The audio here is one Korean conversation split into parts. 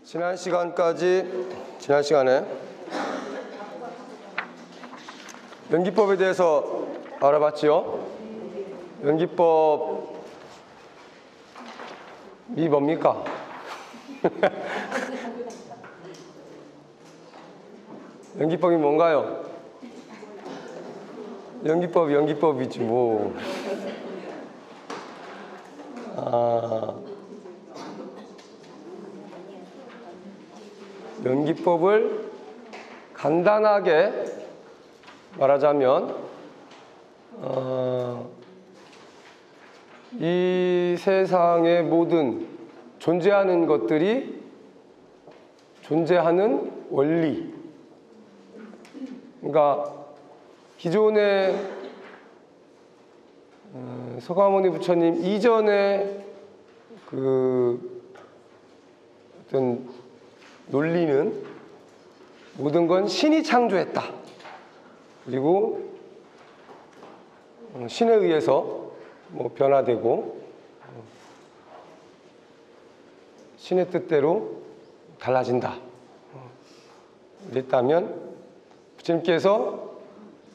지난 시간에 연기법에 대해서 알아봤지요? 연기법이 뭡니까? 연기법이 뭔가요? 연기법이지 뭐. 연기법을 간단하게 말하자면 이 세상의 모든 존재하는 것들이 존재하는 원리, 그러니까 기존의 서가모니 부처님 이전에 그 어떤 논리는 모든 건 신이 창조했다. 그리고 신에 의해서 뭐 변화되고 신의 뜻대로 달라진다. 이랬다면 부처님께서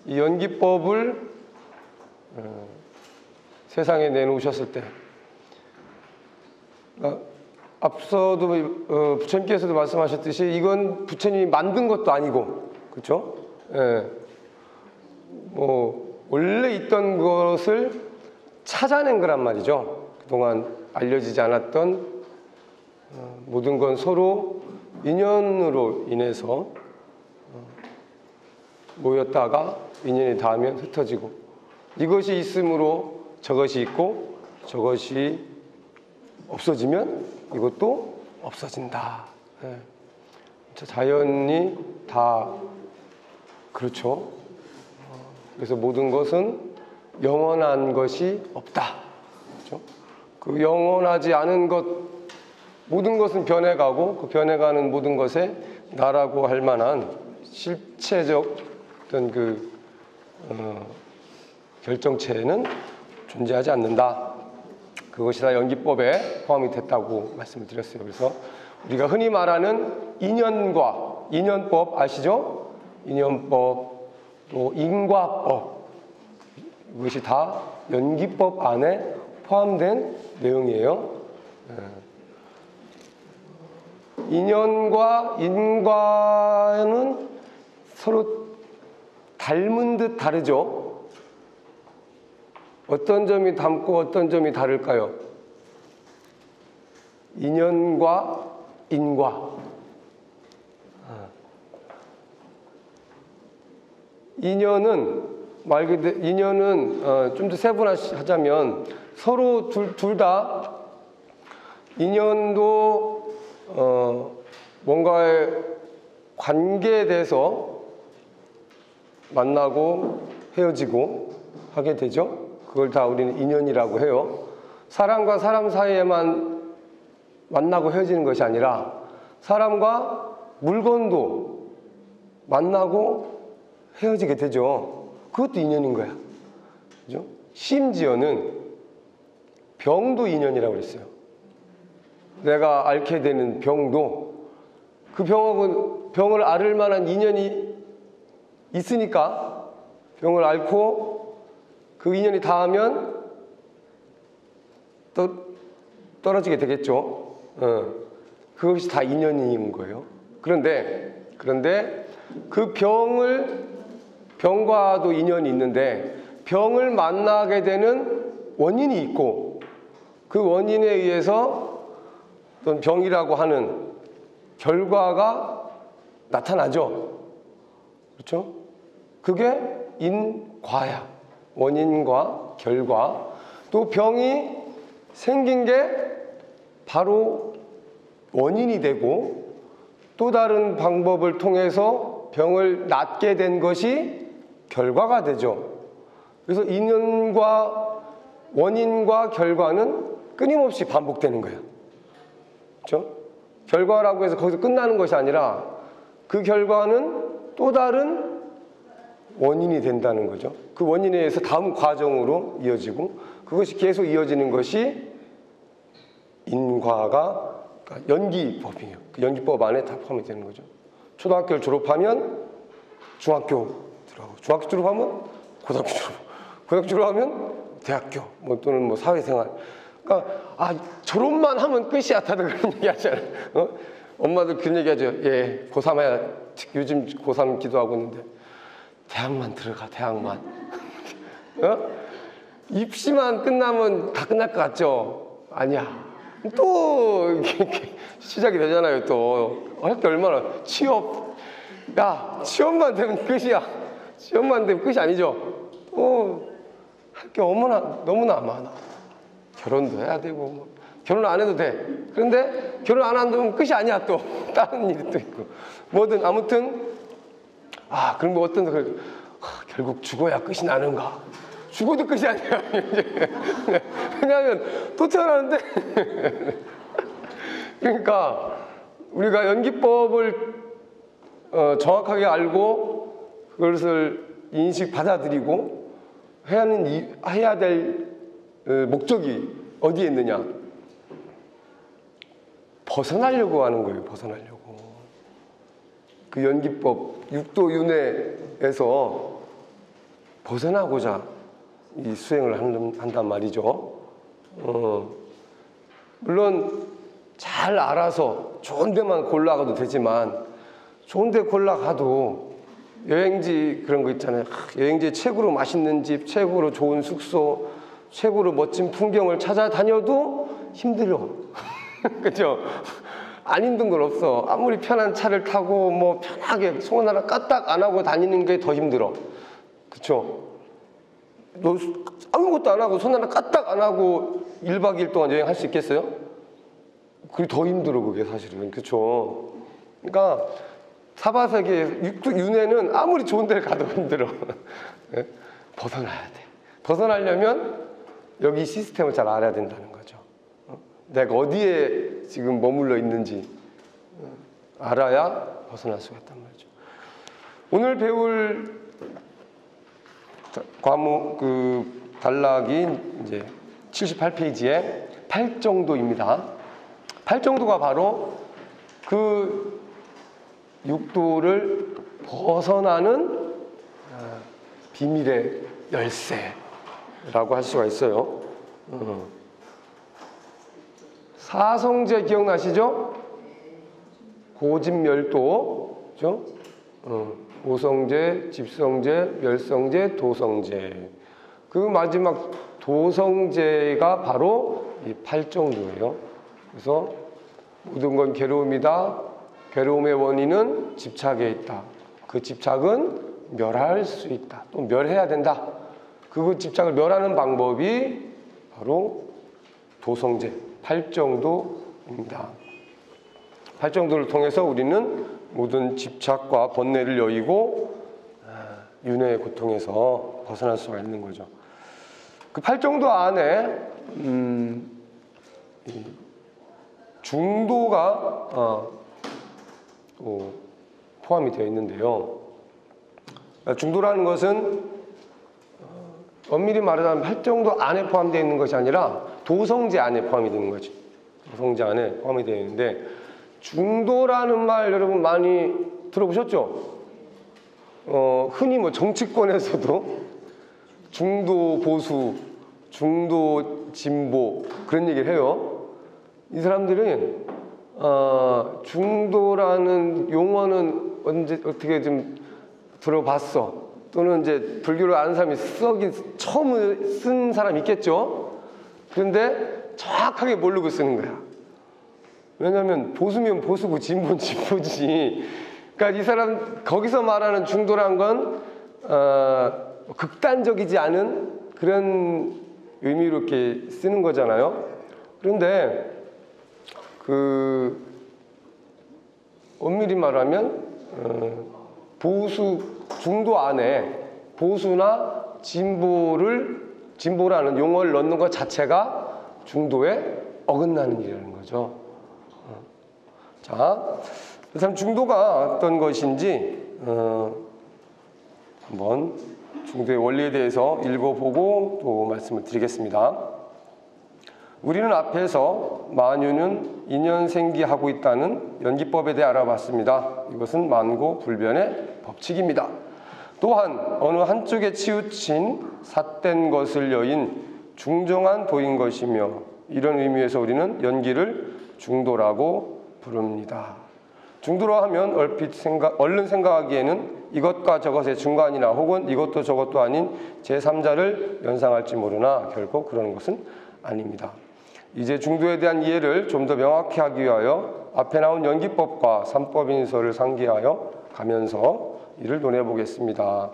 이 연기법을 세상에 내놓으셨을 때, 앞서도 부처님께서도 말씀하셨듯이 이건 부처님이 만든 것도 아니고, 그렇죠? 예. 뭐 원래 있던 것을 찾아낸 거란 말이죠. 그동안 알려지지 않았던 모든 건 서로 인연으로 인해서 모였다가 인연이 닿으면 흩어지고, 이것이 있으므로 저것이 있고 저것이 없어지면 이것도 없어진다. 예. 자연이 다 그렇죠. 그래서 모든 것은 영원한 것이 없다. 그렇죠? 그 영원하지 않은 것, 모든 것은 변해가고 그 변해가는 모든 것에 나라고 할 만한 실체적 어떤 그 결정체는 존재하지 않는다. 그것이 다 연기법에 포함이 됐다고 말씀을 드렸어요. 그래서 우리가 흔히 말하는 인연법 아시죠? 인연법, 또 인과법, 이것이 다 연기법 안에 포함된 내용이에요. 인연과 인과는 서로 닮은 듯 다르죠. 어떤 점이 닮고 어떤 점이 다를까요? 인연과 인과. 인연은 말 그대로 인연은 좀 더 세분화하자면 서로 둘 다 인연도 뭔가의 관계에 대해서 만나고 헤어지고 하게 되죠. 그걸 다 우리는 인연이라고 해요. 사람과 사람 사이에만 만나고 헤어지는 것이 아니라 사람과 물건도 만나고 헤어지게 되죠. 그것도 인연인 거야. 그죠? 심지어는 병도 인연이라고 그랬어요. 내가 앓게 되는 병도 그 병하고 병을 앓을 만한 인연이 있으니까 병을 앓고 그 인연이 닿으면 또 떨어지게 되겠죠. 그것이 다 인연인 거예요. 그런데 그 병과도 인연이 있는데 병을 만나게 되는 원인이 있고 그 원인에 의해서 어떤 병이라고 하는 결과가 나타나죠. 그렇죠? 그게 인과야. 원인과 결과. 또 병이 생긴 게 바로 원인이 되고 또 다른 방법을 통해서 병을 낫게 된 것이 결과가 되죠. 그래서 인연과 원인과 결과는 끊임없이 반복되는 거예요. 그렇죠? 결과라고 해서 거기서 끝나는 것이 아니라 그 결과는 또 다른 원인이 된다는 거죠. 그 원인에 의해서 다음 과정으로 이어지고 그것이 계속 이어지는 것이 인과가 그러니까 연기법이에요. 그 연기법 안에 다 포함이 되는 거죠. 초등학교를 졸업하면 중학교 들어가고, 중학교 졸업하면 고등학교 졸업, 고등학교 졸업하면 대학교, 뭐 또는 뭐 사회생활. 그러니까 졸업만 하면 끝이야. 다들 그런 얘기 하잖아요. 엄마들 그런 얘기 하죠. 예, 고3 해야, 요즘 고3 기도하고 있는데 대학만 들어가, 대학만. 입시만 끝나면 다 끝날 것 같죠? 아니야. 또 이렇게 시작이 되잖아요. 또 할 게 얼마나. 취업. 야, 취업만 되면 끝이야. 취업만 되면 끝이 아니죠. 할 게 너무나 많아. 결혼도 해야 되고, 뭐. 결혼 안 해도 돼. 그런데 결혼 안 한다면 끝이 아니야. 또 다른 일이 또 있고. 뭐든 아무튼 그럼 뭐 어떤 결국 죽어야 끝이 나는가? 죽어도 끝이 아니야. 왜냐하면 또 태어나는데. 그러니까 우리가 연기법을 정확하게 알고 그것을 인식 받아들이고 해야 될 목적이 어디에 있느냐? 벗어나려고 하는 거예요. 벗어나려고. 그 연기법 6도 윤회에서 벗어나고자 이 수행을 한단 말이죠. 물론 잘 알아서 좋은 데만 골라가도 되지만, 좋은 데 골라가도 여행지 그런 거 있잖아요. 여행지 최고로 맛있는 집, 최고로 좋은 숙소, 최고로 멋진 풍경을 찾아다녀도 힘들어. 그죠? 안 힘든 건 없어. 아무리 편한 차를 타고 뭐 편하게 손 하나 까딱 안 하고 다니는 게 더 힘들어. 그쵸? 너 아무것도 안 하고 손 하나 까딱 안 하고 1박 2일 동안 여행할 수 있겠어요? 그게 더 힘들어, 그게 사실은. 그쵸? 그러니까 사바세계 윤회는 아무리 좋은 데를 가도 힘들어. 벗어나야 돼. 벗어나려면 여기 시스템을 잘 알아야 된다는 거죠. 내가 어디에 지금 머물러 있는지 알아야 벗어날 수가 있단 말이죠. 오늘 배울 과목 단락이 이제 78페이지에 8정도입니다. 8정도가 바로 그 육도를 벗어나는 비밀의 열쇠라고 할 수가 있어요. 사성제 기억나시죠? 고집멸도, 그죠? 오성제, 집성제, 멸성제, 도성제. 그 마지막 도성제가 바로 이 8정도예요. 그래서 모든 건 괴로움이다. 괴로움의 원인은 집착에 있다. 그 집착은 멸할 수 있다. 또 멸해야 된다. 그 집착을 멸하는 방법이 바로 도성제 8정도입니다. 8정도를 통해서 우리는 모든 집착과 번뇌를 여의고 윤회의 고통에서 벗어날 수가 있는 거죠. 그 8정도 안에 중도가 포함이 되어 있는데요. 중도라는 것은 엄밀히 말하자면 8정도 안에 포함되어 있는 것이 아니라 도성제 안에 포함이 되는 거지. 도성제 안에 포함이 되어 있는데, 중도라는 말 여러분 많이 들어보셨죠? 흔히 뭐 정치권에서도 중도 보수, 중도 진보 그런 얘기를 해요. 이 사람들은 중도라는 용어는 어떻게 좀 들어봤어? 또는 이제 불교를 아는 사람이 처음 쓴 사람이 있겠죠? 그런데 정확하게 모르고 쓰는 거야. 왜냐하면 보수면 보수고 진보는 진보지. 그러니까 이 사람 거기서 말하는 중도란 건 극단적이지 않은 그런 의미로 이렇게 쓰는 거잖아요. 그런데 엄밀히 말하면 중도 안에 보수나 진보라는 용어를 넣는 것 자체가 중도에 어긋나는 일이라는 거죠. 자, 그렇다면 중도가 어떤 것인지 한번 중도의 원리에 대해서 읽어보고 또 말씀을 드리겠습니다. 우리는 앞에서 만유는 인연생기하고 있다는 연기법에 대해 알아봤습니다. 이것은 만고불변의 법칙입니다. 또한 어느 한쪽에 치우친 삿된 것을 여인 중정한 도인 것이며, 이런 의미에서 우리는 연기를 중도라고 부릅니다. 중도라 하면 얼른 생각하기에는 이것과 저것의 중간이나 혹은 이것도 저것도 아닌 제3자를 연상할지 모르나 결코 그런 것은 아닙니다. 이제 중도에 대한 이해를 좀 더 명확히 하기 위하여 앞에 나온 연기법과 삼법인서를 상기하여 가면서 이를 논해보겠습니다.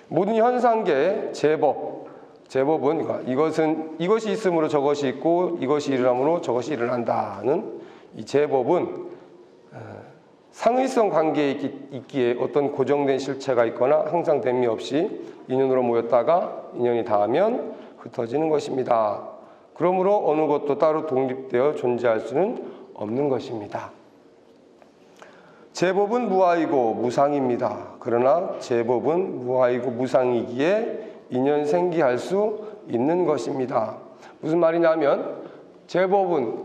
모든 현상계의 제법은 이것이 있으므로 저것이 있고 이것이 일어나므로 저것이 일어난다는 이 제법은 상의성 관계에 있기에 어떤 고정된 실체가 있거나 항상 됨이 없이 인연으로 모였다가 인연이 닿으면 흩어지는 것입니다. 그러므로 어느 것도 따로 독립되어 존재할 수는 없는 것입니다. 제법은 무아이고 무상입니다. 그러나 제법은 무아이고 무상이기에 인연생기할 수 있는 것입니다. 무슨 말이냐면 제법은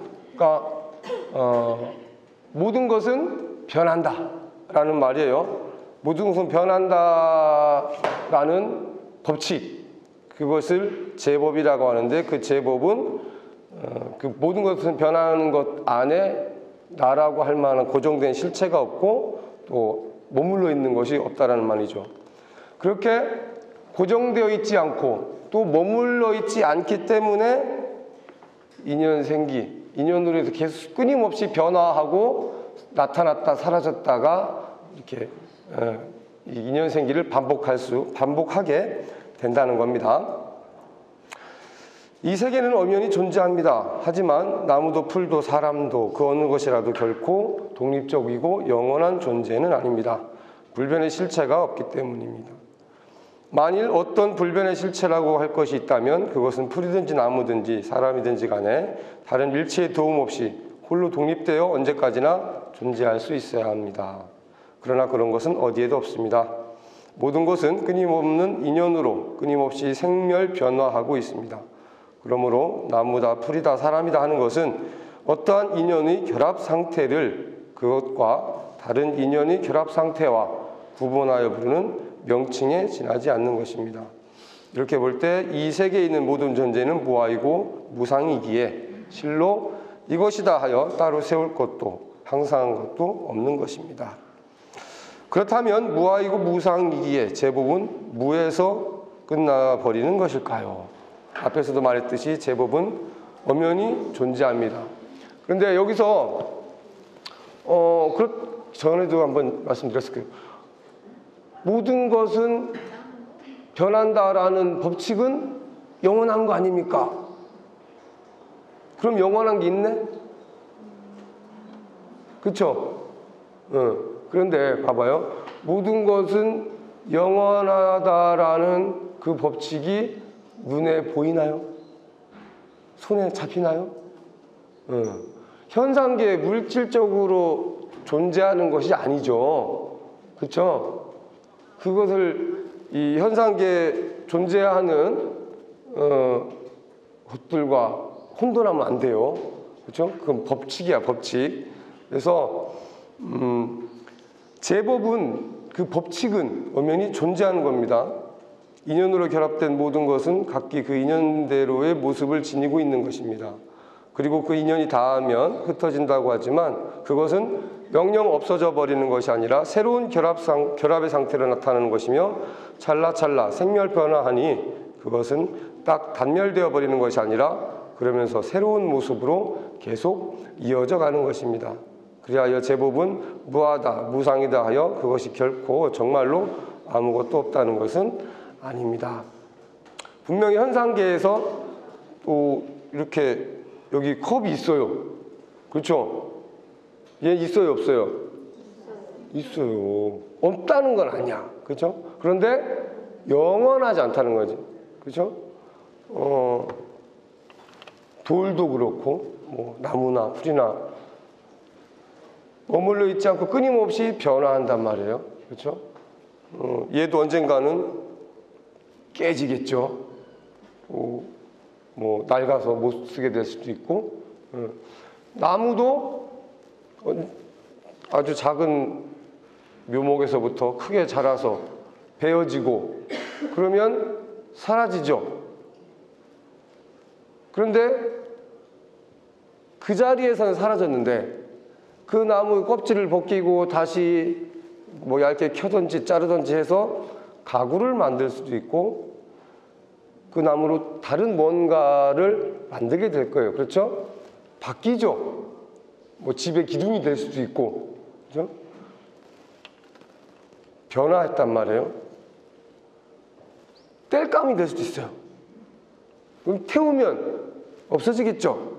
모든 것은 변한다 라는 말이에요. 모든 것은 변한다라는 법칙, 그것을 제법이라고 하는데, 그 제법은 그 모든 것은 변하는 것 안에 나라고 할 만한 고정된 실체가 없고 또 머물러 있는 것이 없다라는 말이죠. 그렇게 고정되어 있지 않고 또 머물러 있지 않기 때문에 인연으로 해서 계속 끊임없이 변화하고 나타났다 사라졌다가 이렇게 인연생기를 반복하게 된다는 겁니다. 이 세계는 엄연히 존재합니다. 하지만 나무도 풀도 사람도 그 어느 것이라도 결코 독립적이고 영원한 존재는 아닙니다. 불변의 실체가 없기 때문입니다. 만일 어떤 불변의 실체라고 할 것이 있다면 그것은 풀이든지 나무든지 사람이든지 간에 다른 일체의 도움 없이 홀로 독립되어 언제까지나 존재할 수 있어야 합니다. 그러나 그런 것은 어디에도 없습니다. 모든 것은 끊임없는 인연으로 끊임없이 생멸 변화하고 있습니다. 그러므로 나무다 풀이다 사람이다 하는 것은 어떠한 인연의 결합 상태를 그것과 다른 인연의 결합 상태와 구분하여 부르는 명칭에 지나지 않는 것입니다. 이렇게 볼 때 이 세계에 있는 모든 존재는 무아이고 무상이기에 실로 이것이다 하여 따로 세울 것도 항상한 것도 없는 것입니다. 그렇다면 무아이고 무상이기에 제법은 무에서 끝나버리는 것일까요? 앞에서도 말했듯이 제법은 엄연히 존재합니다. 그런데 여기서 전에도 한번 말씀드렸을 거예요. 모든 것은 변한다라는 법칙은 영원한 거 아닙니까? 그럼 영원한 게 있네? 그렇죠? 그런데 봐봐요. 모든 것은 영원하다라는 그 법칙이 눈에 보이나요? 손에 잡히나요? 현상계에 물질적으로 존재하는 것이 아니죠. 그렇죠? 그것을 이 현상계에 존재하는 것들과 혼돈하면 안 돼요. 그렇죠? 그건 법칙이야, 법칙. 그래서 제법은 그 법칙은 엄연히 존재하는 겁니다. 인연으로 결합된 모든 것은 각기 그 인연대로의 모습을 지니고 있는 것입니다. 그리고 그 인연이 닿으면 흩어진다고 하지만 그것은 영영 없어져 버리는 것이 아니라 새로운 결합의 상태로 나타나는 것이며 찰나찰나 생멸 변화하니 그것은 딱 단멸되어 버리는 것이 아니라 그러면서 새로운 모습으로 계속 이어져 가는 것입니다. 그리하여 제법은 무하다, 무상이다 하여 그것이 결코 정말로 아무것도 없다는 것은 아닙니다. 분명히 현상계에서 또 이렇게 여기 컵이 있어요. 그렇죠? 얘 있어요, 없어요? 있어요. 없다는 건 아니야. 그렇죠? 그런데 영원하지 않다는 거지. 그렇죠? 돌도 그렇고 뭐 나무나 풀이나 머물러 있지 않고 끊임없이 변화한단 말이에요. 그렇죠? 얘도 언젠가는 깨지겠죠. 뭐 낡아서 못 쓰게 될 수도 있고, 나무도 아주 작은 묘목에서부터 크게 자라서 베어지고 그러면 사라지죠. 그런데 그 자리에서는 사라졌는데 그 나무 껍질을 벗기고 다시 뭐 얇게 켜든지 자르든지 해서 가구를 만들 수도 있고 그 나무로 다른 뭔가를 만들게 될 거예요. 그렇죠? 바뀌죠. 뭐 집의 기둥이 될 수도 있고, 그죠? 변화했단 말이에요. 땔감이 될 수도 있어요. 그럼 태우면 없어지겠죠?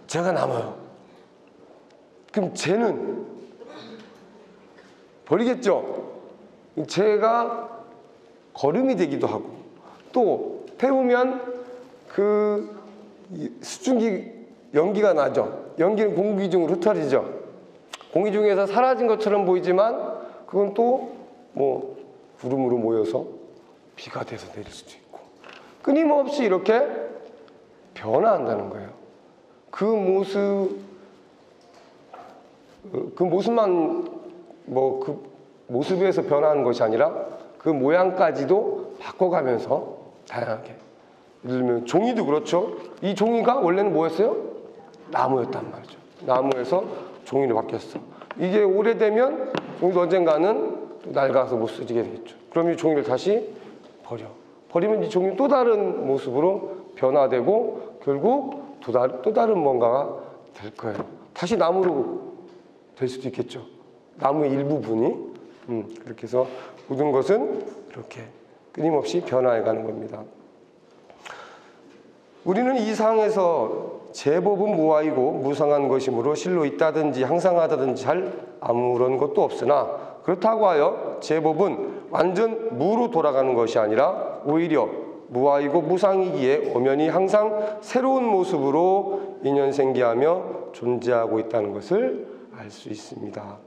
재가 남아요. 그럼 재는 버리겠죠? 재가 거름이 되기도 하고, 또 태우면 그 수증기 연기가 나죠. 연기는 공기 중으로 흩어지죠. 공기 중에서 사라진 것처럼 보이지만 그건 또 뭐 구름으로 모여서 비가 돼서 내릴 수도 있고 끊임없이 이렇게 변화한다는 거예요. 그 모습만 뭐 그 모습에서 변화하는 것이 아니라 그 모양까지도 바꿔가면서 다양하게. 예를 들면 종이도 그렇죠. 이 종이가 원래는 뭐였어요? 나무였단 말이죠. 나무에서 종이로 바뀌었어. 이게 오래되면 종이도 언젠가는 또 낡아서 못 쓰지게 되겠죠. 그럼 이 종이를 다시 버리면 이 종이는 또 다른 모습으로 변화되고 결국 또 다른 뭔가가 될 거예요. 다시 나무로 될 수도 있겠죠. 나무의 일부분이. 그렇게 해서 모든 것은 이렇게 끊임없이 변화해가는 겁니다. 우리는 이 상에서 제법은 무아이고 무상한 것이므로 실로 있다든지 항상하다든지 할 아무런 것도 없으나 그렇다고 하여 제법은 완전 무로 돌아가는 것이 아니라 오히려 무아이고 무상이기에 엄연히 항상 새로운 모습으로 인연생기하며 존재하고 있다는 것을 알 수 있습니다.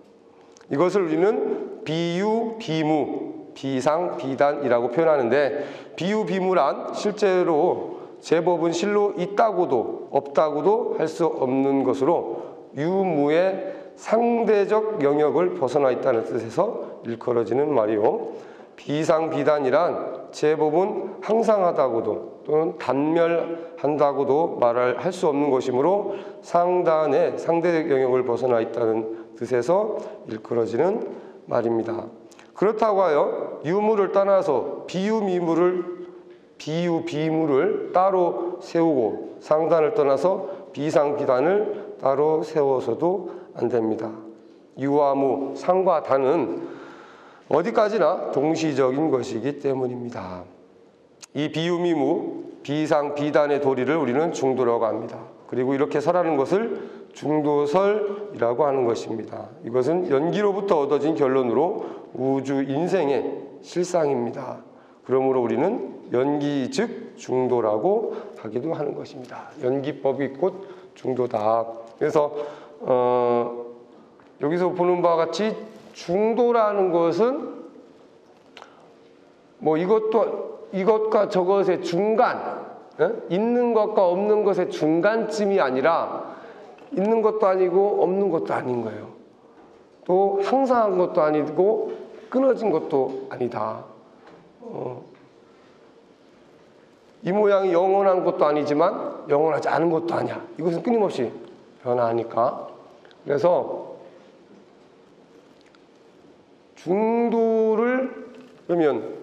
이것을 우리는 비유, 비무, 비상, 비단이라고 표현하는데 비유, 비무란 실제로 제법은 실로 있다고도 없다고도 할 수 없는 것으로 유무의 상대적 영역을 벗어나 있다는 뜻에서 일컬어지는 말이요. 비상, 비단이란 제법은 항상하다고도 또는 단멸한다고도 할 수 없는 것이므로 상단의 상대적 영역을 벗어나 있다는 뜻에서 일컬어지는 말입니다. 그렇다고 하여 유무를 떠나서 비유, 비무를 따로 세우고 상단을 떠나서 비상, 비단을 따로 세워서도 안 됩니다. 유와 무, 상과 단은 어디까지나 동시적인 것이기 때문입니다. 이 비유, 미무, 비상, 비단의 도리를 우리는 중도라고 합니다. 그리고 이렇게 설하는 것을 중도설이라고 하는 것입니다. 이것은 연기로부터 얻어진 결론으로 우주 인생의 실상입니다. 그러므로 우리는 연기 즉 중도라고 하기도 하는 것입니다. 연기법이 곧 중도다. 그래서 여기서 보는 바와 같이 중도라는 것은 뭐 이것과 저것의 중간, 있는 것과 없는 것의 중간쯤이 아니라 있는 것도 아니고 없는 것도 아닌 거예요. 또 항상한 것도 아니고 끊어진 것도 아니다. 이 모양이 영원한 것도 아니지만 영원하지 않은 것도 아니야. 이것은 끊임없이 변화하니까. 그래서 중도를 그러면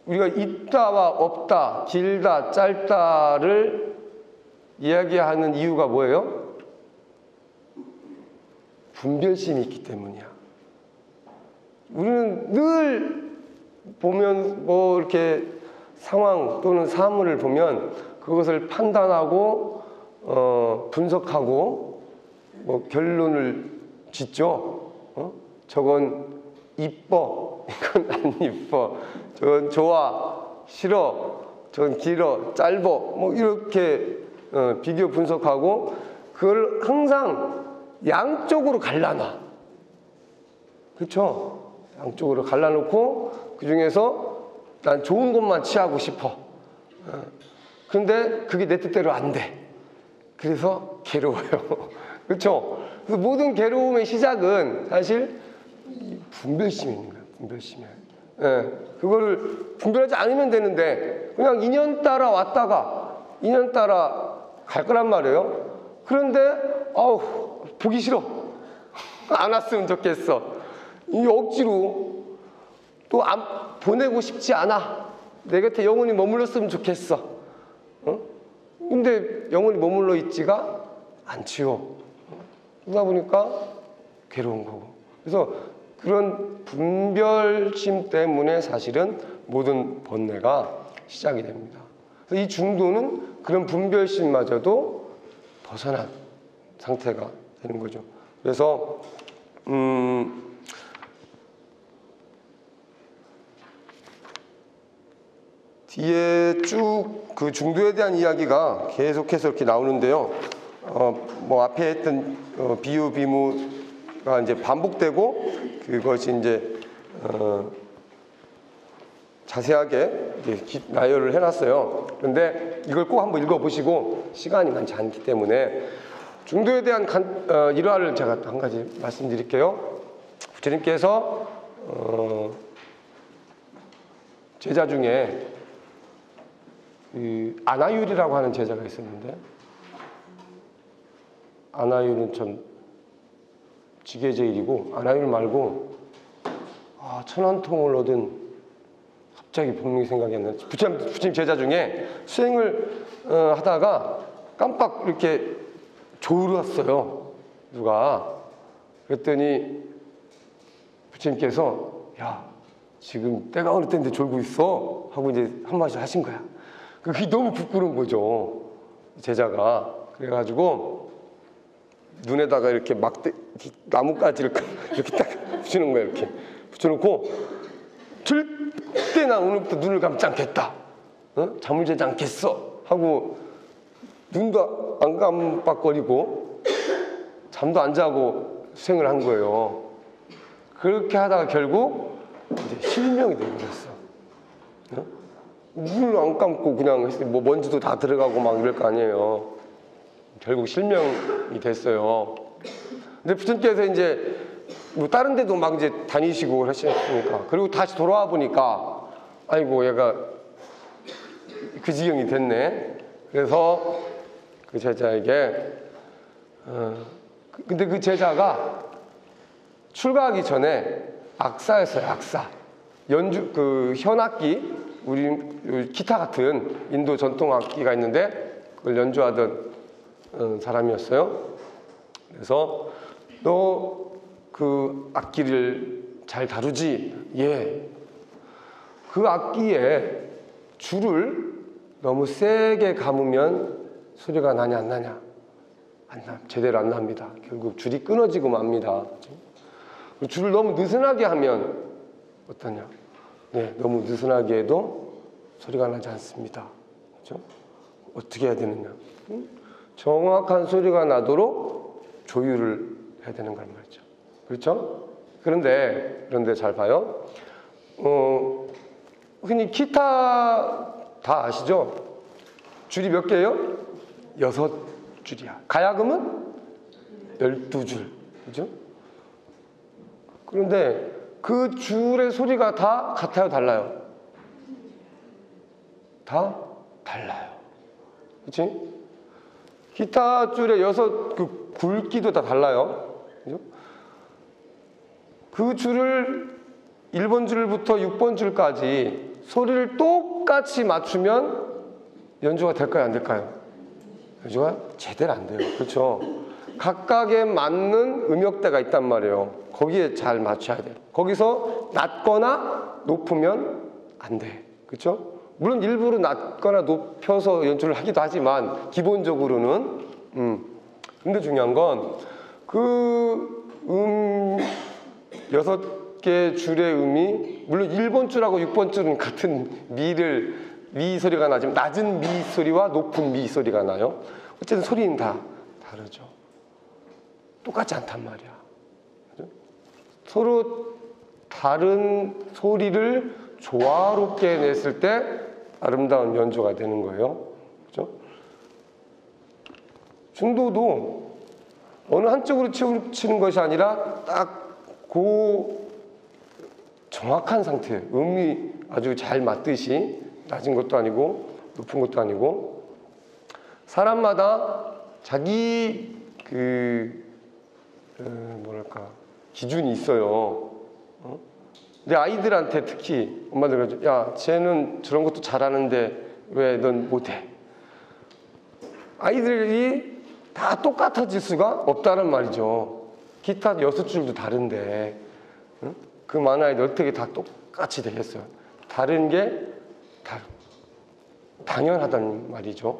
우리가 있다와 없다, 길다, 짧다를 이야기하는 이유가 뭐예요? 분별심이 있기 때문이야. 우리는 늘 보면 뭐 이렇게 상황 또는 사물을 보면 그것을 판단하고 분석하고 뭐 결론을 짓죠. 저건 이뻐, 이건 안 이뻐, 저건 좋아, 싫어, 저건 길어, 짧어, 뭐 이렇게 비교 분석하고 그걸 항상 양쪽으로 갈라놔. 그렇죠? 양쪽으로 갈라놓고 그 중에서 난 좋은 것만 취하고 싶어. 근데 그게 내 뜻대로 안 돼. 그래서 괴로워요. 그렇죠? 그래서 모든 괴로움의 시작은 사실 분별심입니다. 분별심이에요. 예, 그거를 분별하지 않으면 되는데 그냥 인연 따라 왔다가 인연 따라 갈 거란 말이에요. 그런데 아우 보기 싫어. 안 왔으면 좋겠어. 이 억지로 또 안 보내고 싶지 않아. 내 곁에 영원히 머물렀으면 좋겠어. 근데 영원히 머물러 있지가 않지요. 그러다 보니까 괴로운 거고. 그래서 그런 분별심 때문에 사실은 모든 번뇌가 시작이 됩니다. 그래서 이 중도는 그런 분별심마저도 벗어난 상태가 되는 거죠. 그래서 뒤에 쭉 그 중도에 대한 이야기가 계속해서 이렇게 나오는데요. 뭐 앞에 했던 비유 비무가 이제 반복되고 그것이 이제 자세하게 이제 나열을 해놨어요. 그런데 이걸 꼭 한번 읽어보시고 시간이 많지 않기 때문에 중도에 대한 일화를 제가 한 가지 말씀드릴게요. 부처님께서 제자 중에 아나율이라고 하는 제자가 있었는데 아나율은 참 지계제일이고 아나율 말고 천원통을 얻은 갑자기 본명이 생각이 안 나요. 부처님 제자 중에 수행을 하다가 깜빡 이렇게 졸았어요. 누가. 그랬더니 부처님께서 야 지금 때가 어느 때인데 졸고 있어 하고 이제 한마디 하신 거야. 그게 너무 부끄러운 거죠. 제자가. 그래가지고 눈에다가 이렇게 나뭇가지를 이렇게 딱 붙이는 거야. 이렇게 붙여놓고 절대 나 오늘부터 눈을 감지 않겠다. 잠을 자지 않겠어 하고 눈도 안 깜빡거리고 잠도 안 자고 수행을 한 거예요. 그렇게 하다가 결국 이제 실명이 되어버렸어. 눈을 안 감고 그냥 뭐 먼지도 다 들어가고 막 이럴 거 아니에요. 결국 실명이 됐어요. 근데 부처님께서 이제 뭐 다른 데도 막 이제 다니시고 하시니까 그리고 다시 돌아와 보니까 아이고 얘가 그 지경이 됐네. 그래서 그 제자에게 근데 그 제자가 출가하기 전에 악사였어요. 악사. 연주 그 현악기 우리 기타 같은 인도 전통 악기가 있는데 그걸 연주하던 사람이었어요. 그래서 너 그 악기를 잘 다루지? 예. 그 악기에 줄을 너무 세게 감으면 소리가 나냐 안 나냐? 안 나. 제대로 안 납니다. 결국 줄이 끊어지고 맙니다. 줄을 너무 느슨하게 하면 어떠냐? 네, 너무 느슨하게 해도 소리가 나지 않습니다. 그렇죠? 어떻게 해야 되느냐? 정확한 소리가 나도록 조율을 해야 되는 걸 말이죠. 그렇죠? 그런데 잘 봐요. 흔히 기타 다 아시죠? 줄이 몇 개예요? 6줄이야. 가야금은 12줄. 그죠? 그런데 그 줄의 소리가 다 같아요, 달라요? 다 달라요. 그치? 기타 줄의 6 굵기도 다 달라요. 그죠? 그 줄을 1번 줄부터 6번 줄까지 소리를 똑같이 맞추면 연주가 될까요, 안 될까요? 연주가 제대로 안 돼요. 그렇죠? 각각에 맞는 음역대가 있단 말이에요. 거기에 잘 맞춰야 돼요. 거기서 낮거나 높으면 안 돼. 그렇죠? 물론 일부러 낮거나 높여서 연주를 하기도 하지만 기본적으로는 근데 중요한 건 그 6개 줄의 음이 물론 1번 줄하고 6번 줄은 같은 미 소리가 나지만 낮은 미 소리와 높은 미 소리가 나요. 어쨌든 소리는 다 다르죠. 똑같지 않단 말이야. 서로 다른 소리를 조화롭게 냈을 때 아름다운 연주가 되는 거예요. 그죠? 중도도 어느 한쪽으로 치우치는 것이 아니라 딱 그 정확한 상태, 음이 아주 잘 맞듯이 낮은 것도 아니고 높은 것도 아니고 사람마다 자기 뭐랄까 기준이 있어요. 근데 아이들한테 특히 엄마들 그러죠. 야, 쟤는 저런 것도 잘하는데 왜 넌 못해? 아이들이 다 똑같아질 수가 없다는 말이죠. 기타 6줄도 다른데 그 많은 아이들 어떻게 다 똑같이 되겠어요? 다른 게 당연하다는 말이죠.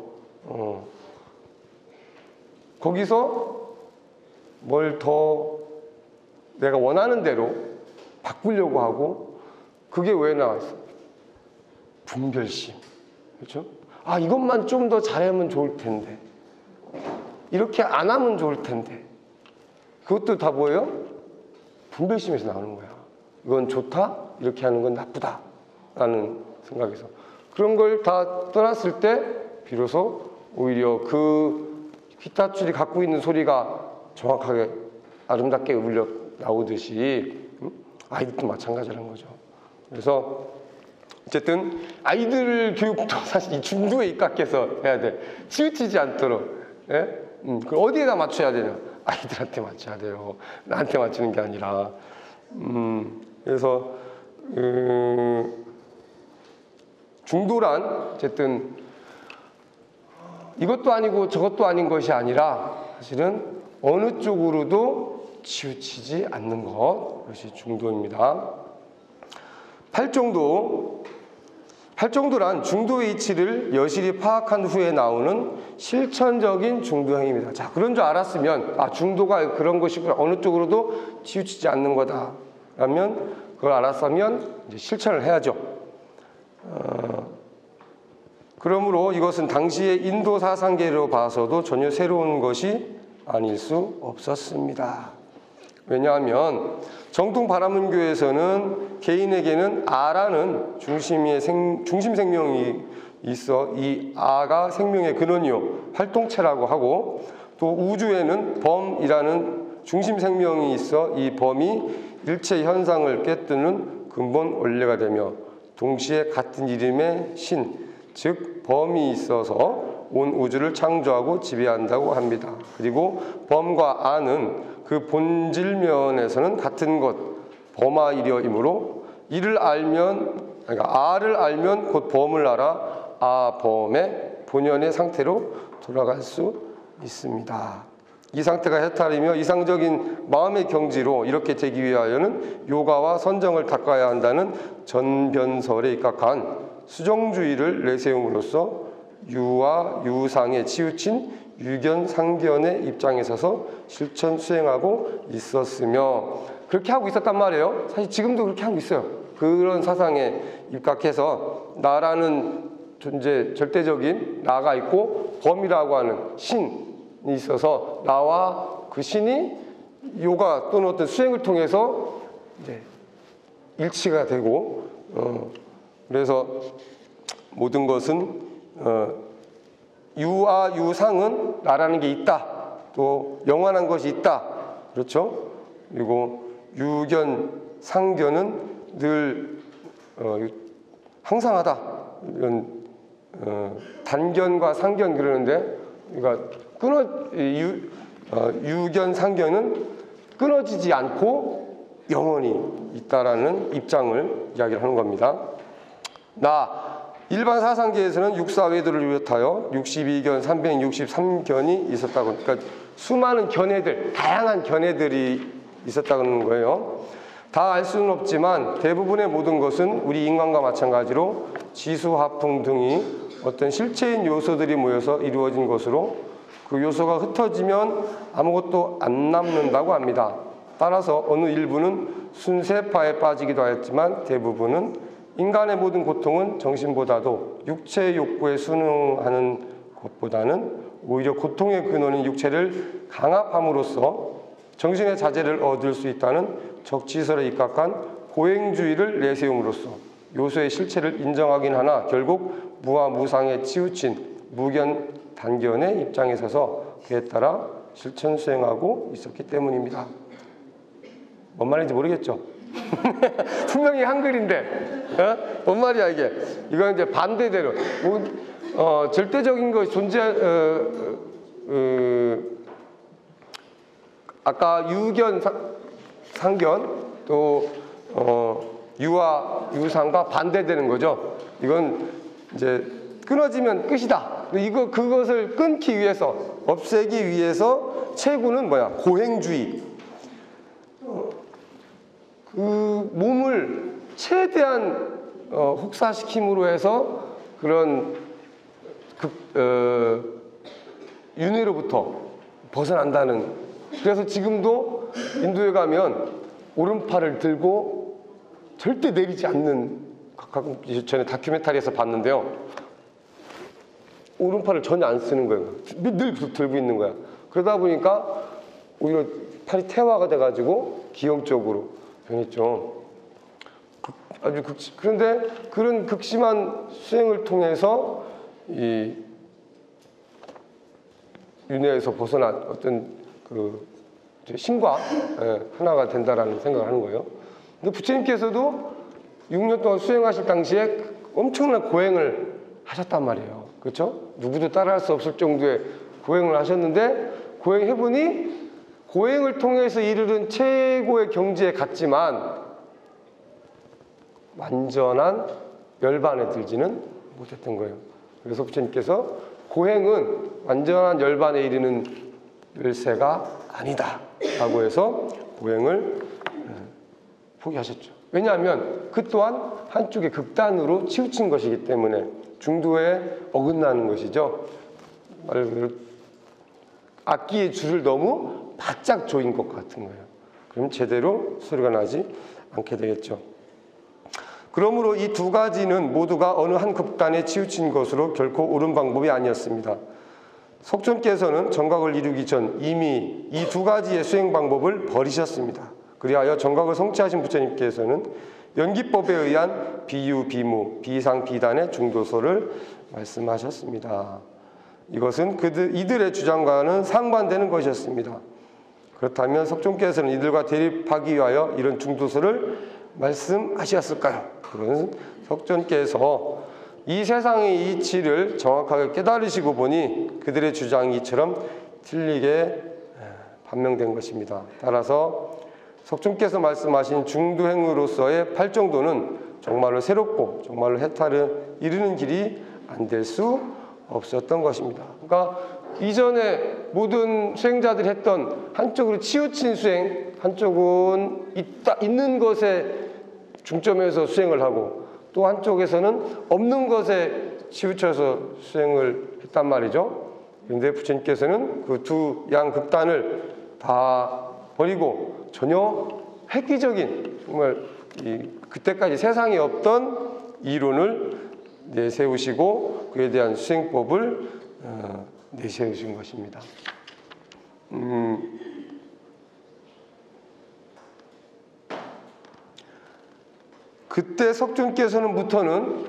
거기서 뭘 더 내가 원하는 대로 바꾸려고 하고 그게 왜 나왔어? 분별심. 그렇죠? 아, 이것만 좀 더 잘하면 좋을 텐데. 이렇게 안 하면 좋을 텐데. 그것도 다 뭐예요? 분별심에서 나오는 거야. 이건 좋다, 이렇게 하는 건 나쁘다 라는 생각에서. 그런 걸 다 떠났을 때 비로소 오히려 그 기타줄이 갖고 있는 소리가 정확하게 아름답게 울려 나오듯이 아이들도 마찬가지라는 거죠. 그래서 어쨌든 아이들 교육도 사실 이 중도에 입각해서 해야 돼. 치우치지 않도록. 예? 그 어디에다 맞춰야 되냐? 아이들한테 맞춰야 돼요. 나한테 맞추는 게 아니라. 그래서 중도란 어쨌든 이것도 아니고 저것도 아닌 것이 아니라 사실은 어느 쪽으로도 치우치지 않는 것, 그것이 중도입니다. 팔정도란 중도의 이치를 여실히 파악한 후에 나오는 실천적인 중도 행위입니다. 자, 그런 줄 알았으면 중도가 그런 것이구나, 어느 쪽으로도 치우치지 않는 거다 라면 그걸 알았으면 이제 실천을 해야죠. 그러므로 이것은 당시의 인도 사상계로 봐서도 전혀 새로운 것이 아닐 수 없었습니다. 왜냐하면 정통 바라문교에서는 개인에게는 아라는 중심 생명이 있어 이 아가 생명의 근원이요 활동체라고 하고, 또 우주에는 범이라는 중심 생명이 있어 이 범이 일체 현상을 꿰뚫는 근본 원리가 되며, 동시에 같은 이름의 신, 즉 범이 있어서 온 우주를 창조하고 지배한다고 합니다. 그리고 범과 아는 그 본질 면에서는 같은 것, 범아이려이므로 이를 알면, 그러니까 아를 알면 곧 범을 알아 아범의 본연의 상태로 돌아갈 수 있습니다. 이 상태가 해탈이며 이상적인 마음의 경지로 이렇게 되기 위하여는 요가와 선정을 닦아야 한다는 전변설에 입각한 수정주의를 내세움으로써 유와 유상에 치우친 유견상견의 입장에 서서 실천 수행하고 있었으며, 그렇게 하고 있었단 말이에요. 사실 지금도 그렇게 하고 있어요. 그런 사상에 입각해서 나라는 존재, 절대적인 나가 있고 범이라고 하는 신이 있어서 나와 그 신이 요가 또는 어떤 수행을 통해서 이제 일치가 되고, 그래서 모든 것은 유와 유상은 나라는 게 있다, 또 영원한 것이 있다, 그렇죠? 그리고 유견 상견은 늘 항상하다, 이런 단견과 상견 그러는데, 그러니까 유견 상견은 끊어지지 않고 영원히 있다라는 입장을 이야기를 하는 겁니다. 일반 사상계에서는 육사외도를 비롯하여 62견, 363견이 있었다고, 그러니까 수많은 견해들, 다양한 견해들이 있었다는 거예요. 다 알 수는 없지만 대부분의 모든 것은 우리 인간과 마찬가지로 지수, 화풍 등이 어떤 실체인 요소들이 모여서 이루어진 것으로, 그 요소가 흩어지면 아무것도 안 남는다고 합니다. 따라서 어느 일부는 순세파에 빠지기도 하였지만 대부분은 인간의 모든 고통은 정신보다도 육체의 욕구에 순응하는 것보다는 오히려 고통의 근원인 육체를 강압함으로써 정신의 자제를 얻을 수 있다는 적지설에 입각한 고행주의를 내세움으로써 요소의 실체를 인정하긴 하나 결국 무아무상에 치우친 무견 단견의 입장에 서서 그에 따라 실천 수행하고 있었기 때문입니다. 뭔 말인지 모르겠죠? 분명히 한글인데 뭔 말이야 이게? 이건 이제 반대대로 절대적인 것이 아까 유견, 상견 또 유와 유상과 반대되는 거죠. 이건 이제 끊어지면 끝이다. 그것을 끊기 위해서, 없애기 위해서 체구는 뭐야? 고행주의. 그 몸을 최대한 혹사시킴으로 해서 그런 윤회로부터 벗어난다는. 그래서 지금도 인도에 가면 오른팔을 들고 절대 내리지 않는, 전에 다큐멘터리에서 봤는데요. 오른팔을 전혀 안 쓰는 거예요. 늘 들고 있는 거야. 그러다 보니까 오히려 팔이 태화가 돼가지고 기형적으로 변했죠. 그런데 그런 극심한 수행을 통해서 이 윤회에서 벗어난 어떤 그 신과 하나가 된다라는 생각을 하는 거예요. 근데 부처님께서도 6년 동안 수행하실 당시에 엄청난 고행을 하셨단 말이에요. 그렇죠? 누구도 따라할 수 없을 정도의 고행을 하셨는데, 고행해보니 고행을 통해서 이르는 최고의 경지에 갔지만 완전한 열반에 들지는 못했던 거예요. 그래서 부처님께서 고행은 완전한 열반에 이르는 열쇠가 아니다 라고 해서 고행을 포기하셨죠. 왜냐하면 그 또한 한쪽의 극단으로 치우친 것이기 때문에 중도에 어긋나는 것이죠. 말 그대로 악기의 줄을 너무 바짝 조인 것 같은 거예요. 그럼 제대로 소리가 나지 않게 되겠죠. 그러므로 이 두 가지는 모두가 어느 한 극단에 치우친 것으로 결코 옳은 방법이 아니었습니다. 석존께서는 정각을 이루기 전 이미 이 두 가지의 수행 방법을 버리셨습니다. 그리하여 정각을 성취하신 부처님께서는 연기법에 의한 비유, 비무, 비상, 비단의 중도소를 말씀하셨습니다. 이것은 이들의 주장과는 상반되는 것이었습니다. 그렇다면 석존께서는 이들과 대립하기 위하여 이런 중도소를 말씀하셨을까요? 그런 석존께서 이 세상의 이치를 정확하게 깨달으시고 보니 그들의 주장이 이처럼 틀리게 판명된 것입니다. 따라서 석존께서 말씀하신 중도행으로서의 팔정도는 정말로 새롭고 정말로 해탈을 이루는 길이 안 될 수 없었던 것입니다. 그러니까 이전에 모든 수행자들이 했던 한쪽으로 치우친 수행, 한쪽은 있는 것에 중점에서 수행을 하고 또 한쪽에서는 없는 것에 치우쳐서 수행을 했단 말이죠. 그런데 부처님께서는 그 두 양극단을 다 버리고 전혀 획기적인, 정말 그때까지 세상에 없던 이론을 내세우시고 그에 대한 수행법을 내세우신 것입니다. 그때 석존께서는부터는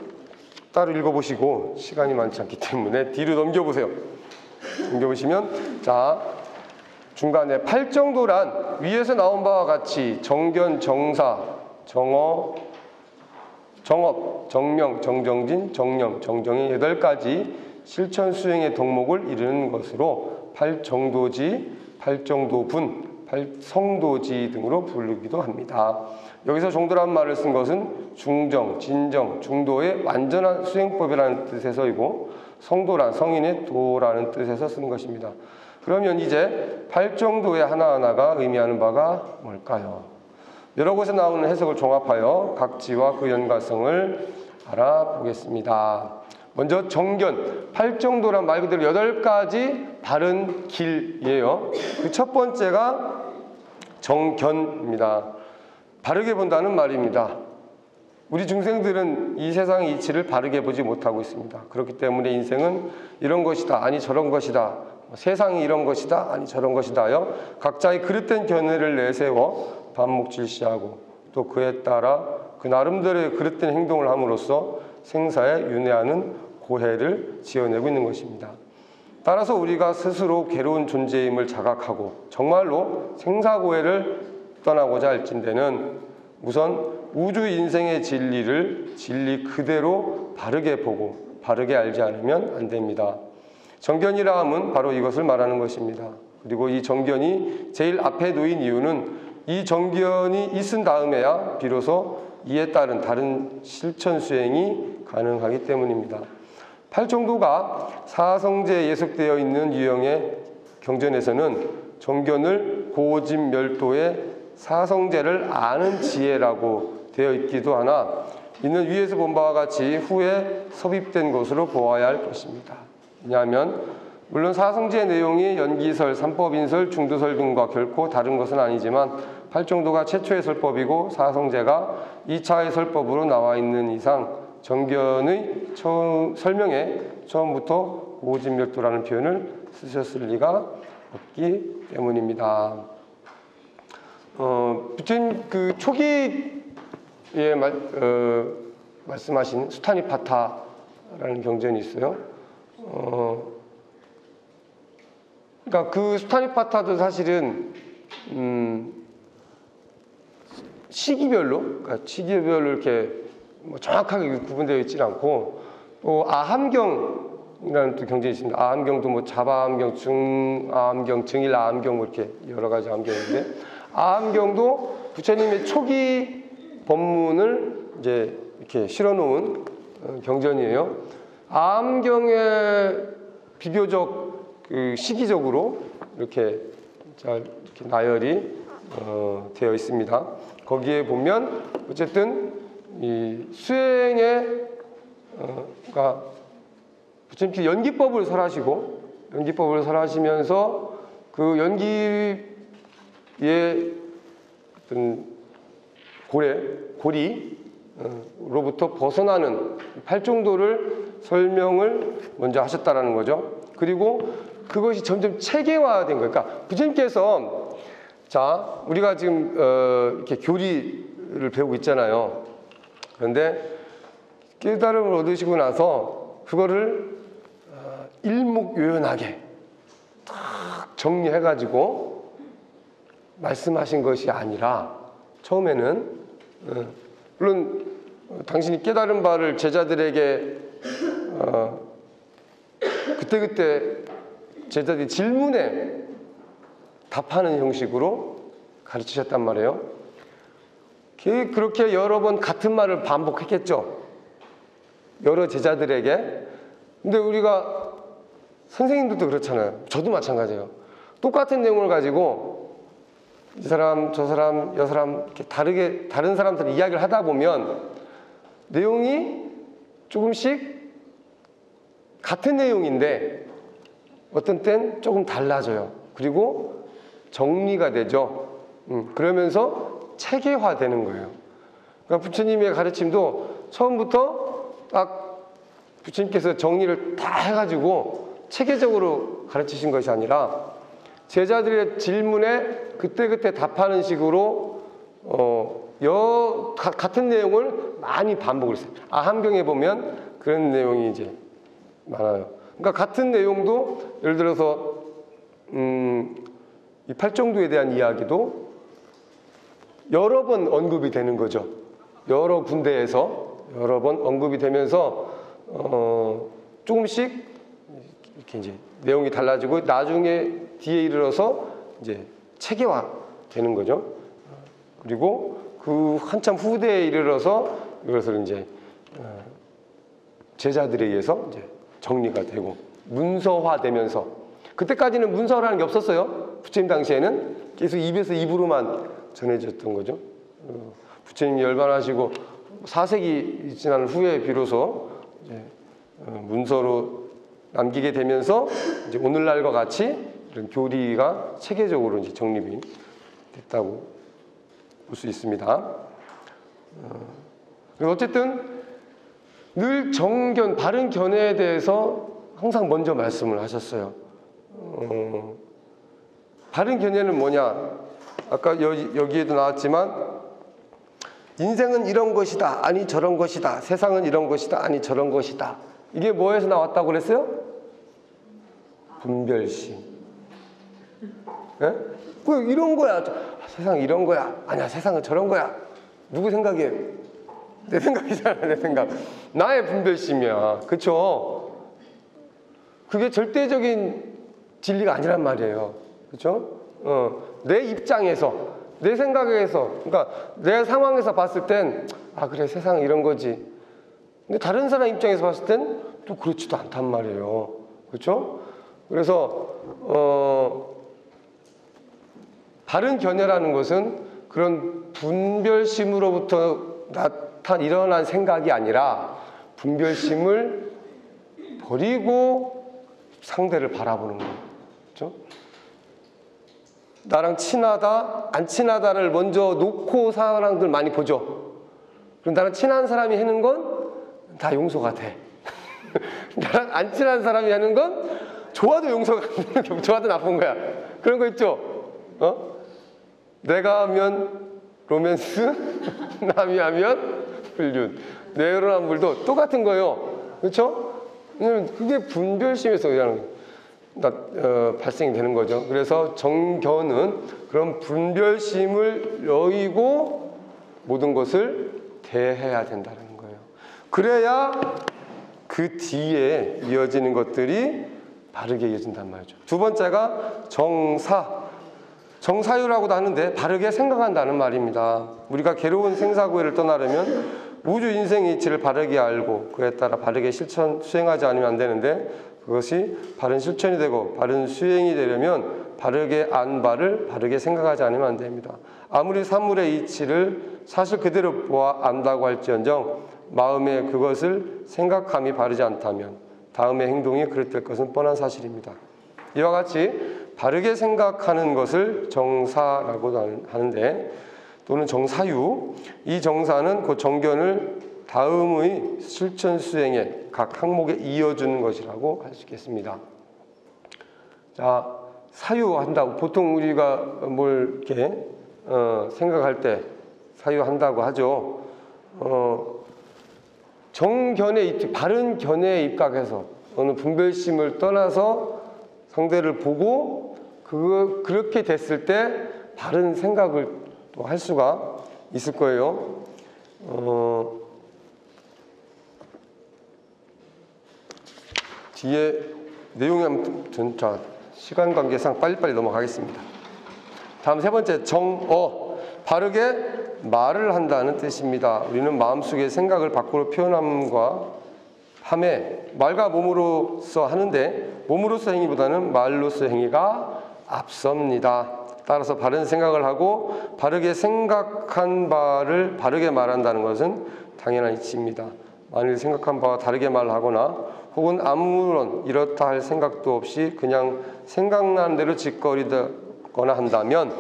따로 읽어보시고 시간이 많지 않기 때문에 뒤로 넘겨보세요. 넘겨보시면 자, 중간에 팔정도란 위에서 나온 바와 같이 정견, 정사, 정어, 정업, 정명, 정정진, 정령, 정정의 8가지 실천 수행의 덕목을 이루는 것으로 팔정도지, 팔정도분, 팔성도지 등으로 부르기도 합니다. 여기서 정도란 말을 쓴 것은 중정, 진정, 중도의 완전한 수행법이라는 뜻에서이고 성도란 성인의 도라는 뜻에서 쓴 것입니다. 그러면 이제 팔정도의 하나하나가 의미하는 바가 뭘까요? 여러 곳에 나오는 해석을 종합하여 각지와 그 연관성을 알아보겠습니다. 먼저 정견, 팔정도란 말 그대로 8가지 바른 길이에요. 그 첫 번째가 정견입니다. 바르게 본다는 말입니다. 우리 중생들은 이 세상의 이치를 바르게 보지 못하고 있습니다. 그렇기 때문에 인생은 이런 것이다, 아니 저런 것이다, 세상이 이런 것이다, 아니 저런 것이다 하여 각자의 그릇된 견해를 내세워 반목질시하고 또 그에 따라 그 나름대로의 그릇된 행동을 함으로써 생사에 윤회하는 고해를 지어내고 있는 것입니다. 따라서 우리가 스스로 괴로운 존재임을 자각하고 정말로 생사고해를 떠나고자 할진대는 우선 우주 인생의 진리를 진리 그대로 바르게 보고 바르게 알지 않으면 안 됩니다. 정견이라 함은 바로 이것을 말하는 것입니다. 그리고 이 정견이 제일 앞에 놓인 이유는 이 정견이 있은 다음에야 비로소 이에 따른 다른 실천 수행이 가능하기 때문입니다. 팔정도가 사성제에 예속되어 있는 유형의 경전에서는 정견을 고집멸도의 사성제를 아는 지혜라고 되어 있기도 하나 이는 위에서 본 바와 같이 후에 섭입된 것으로 보아야 할 것입니다. 왜냐하면 물론 사성제의 내용이 연기설, 삼법인설, 중도설 등과 결코 다른 것은 아니지만 팔정도가 최초의 설법이고 사성제가 2차의 설법으로 나와 있는 이상 정견의 설명에 처음부터 고집멸도라는 표현을 쓰셨을 리가 없기 때문입니다. 부처님 그 초기에 말씀하신 수타니파타라는 경전이 있어요. 그러니까 그 수타니파타도 사실은 시기별로, 그러니까 시기별로 이렇게 뭐 정확하게 구분되어 있지는 않고 또 아함경이라는 또 경전이 있습니다. 아함경도 뭐 자바함경, 중아함경, 증일아함경 뭐 이렇게 여러 가지 함경인데 아함경도 부처님의 초기 법문을 이제 이렇게 실어놓은 경전이에요. 아함경에 비교적 그 시기적으로 이렇게 잘 이렇게 나열이 되어 있습니다. 거기에 보면 어쨌든 이 수행에 그러니까 부처님께서 연기법을 설하시면서 그 연기의 어떤 고리로부터 벗어나는 팔정도를 설명을 먼저 하셨다라는 거죠. 그리고 그것이 점점 체계화된 거예요. 그러니까 부처님께서 자 우리가 지금 이렇게 교리를 배우고 있잖아요. 그런데 깨달음을 얻으시고 나서 그거를 일목요연하게 딱 정리해가지고 말씀하신 것이 아니라 처음에는 물론 당신이 깨달은 바를 제자들에게 그때그때 제자들이 질문에 답하는 형식으로 가르치셨단 말이에요. 그렇게 여러 번 같은 말을 반복했겠죠. 여러 제자들에게. 근데 우리가 선생님들도 그렇잖아요. 저도 마찬가지예요. 똑같은 내용을 가지고 이 사람, 저 사람, 여 사람 이렇게 다른 사람들 이야기를 하다 보면 내용이 조금씩 같은 내용인데 어떤 땐 조금 달라져요. 그리고 정리가 되죠. 그러면서 체계화되는 거예요. 그러니까 부처님의 가르침도 처음부터 딱 부처님께서 정리를 다 해가지고 체계적으로 가르치신 것이 아니라 제자들의 질문에 그때그때 답하는 식으로 같은 내용을 많이 반복을 했어요. 아함경에 보면 그런 내용이 이제 많아요. 그러니까 같은 내용도 예를 들어서 이 팔정도에 대한 이야기도 여러 번 언급이 되는 거죠. 여러 군데에서 여러 번 언급이 되면서 조금씩 이렇게 이제 내용이 달라지고 나중에 뒤에 이르러서 이제 체계화 되는 거죠. 그리고 그 한참 후대에 이르러서 이것을 이제 제자들에 의해서 이제 정리가 되고 문서화되면서 그때까지는 문서라는 게 없었어요. 부처님 당시에는 계속 입에서 입으로만 전해졌던 거죠. 부처님이 열반하시고 4세기 지난 후에 비로소 이제 문서로 남기게 되면서 이제 오늘날과 같이 이런 교리가 체계적으로 이제 정립이 됐다고 볼 수 있습니다. 어쨌든 늘 정견, 바른 견해에 대해서 항상 먼저 말씀을 하셨어요. 바른 견해는 뭐냐? 아까 여기에도 나왔지만 인생은 이런 것이다. 아니 저런 것이다. 세상은 이런 것이다. 아니 저런 것이다. 이게 뭐에서 나왔다고 그랬어요? 분별심. 예? 그 이런 거야. 세상은 이런 거야. 아니야, 세상은 저런 거야. 누구 생각이에요? 내 생각이잖아, 내 생각. 나의 분별심이야. 그쵸? 그게 절대적인 진리가 아니란 말이에요. 그쵸? 내 입장에서, 내 생각에서, 그러니까 내 상황에서 봤을 땐, 아, 그래, 세상은 이런 거지. 근데 다른 사람 입장에서 봤을 땐 또 그렇지도 않단 말이에요. 그쵸? 그래서, 바른 견해라는 것은 그런 분별심으로부터 일어난 생각이 아니라 분별심을 버리고 상대를 바라보는 거예요. 그렇죠? 나랑 친하다, 안 친하다를 먼저 놓고 사람들 많이 보죠. 그럼 나랑 친한 사람이 하는 건 다 용서가 돼. 나랑 안 친한 사람이 하는 건 좋아도 용서가 안 돼. 좋아도 나쁜 거야. 그런 거 있죠? 내가 하면 로맨스, 남이 하면 불륜. 내로남불도 똑같은 거예요. 그렇죠? 그게 분별심에서 발생이 되는 거죠. 그래서 정견은 그런 분별심을 여의고 모든 것을 대해야 된다는 거예요. 그래야 그 뒤에 이어지는 것들이 바르게 이어진단 말이죠. 두 번째가 정사유라고도 하는데 바르게 생각한다는 말입니다. 우리가 괴로운 생사구애를 떠나려면 우주 인생의 이치를 바르게 알고 그에 따라 바르게 수행하지 않으면 안 되는데, 그것이 바른 실천이 되고 바른 수행이 되려면 바르게 안 바를 바르게 생각하지 않으면 안 됩니다. 아무리 사물의 이치를 사실 그대로 보아 안다고 할지언정 마음에 그것을 생각함이 바르지 않다면 다음의 행동이 그릇될 것은 뻔한 사실입니다. 이와 같이 바르게 생각하는 것을 정사라고 하는데, 또는 정사유, 이 정사는 그 정견을 다음의 실천 수행의 각 항목에 이어주는 것이라고 할 수 있겠습니다. 자, 사유한다고 보통 우리가 뭘 이렇게 생각할 때 사유한다고 하죠. 바른 견해에 입각해서 어느 분별심을 떠나서 상대를 보고 그렇게 됐을 때 바른 생각을 또 할 수가 있을 거예요. 뒤에 내용이 아무튼 자, 시간 관계상 빨리빨리 넘어가겠습니다. 다음 세 번째 정어, 바르게 말을 한다는 뜻입니다. 우리는 마음속의 생각을 밖으로 표현함과 함에 말과 몸으로서 하는데 몸으로서 행위보다는 말로서 행위가 앞섭니다. 따라서 바른 생각을 하고 바르게 생각한 바를 바르게 말한다는 것은 당연한 이치입니다. 만일 생각한 바와 다르게 말하거나 혹은 아무런 이렇다 할 생각도 없이 그냥 생각나는 대로 짓거리거나 한다면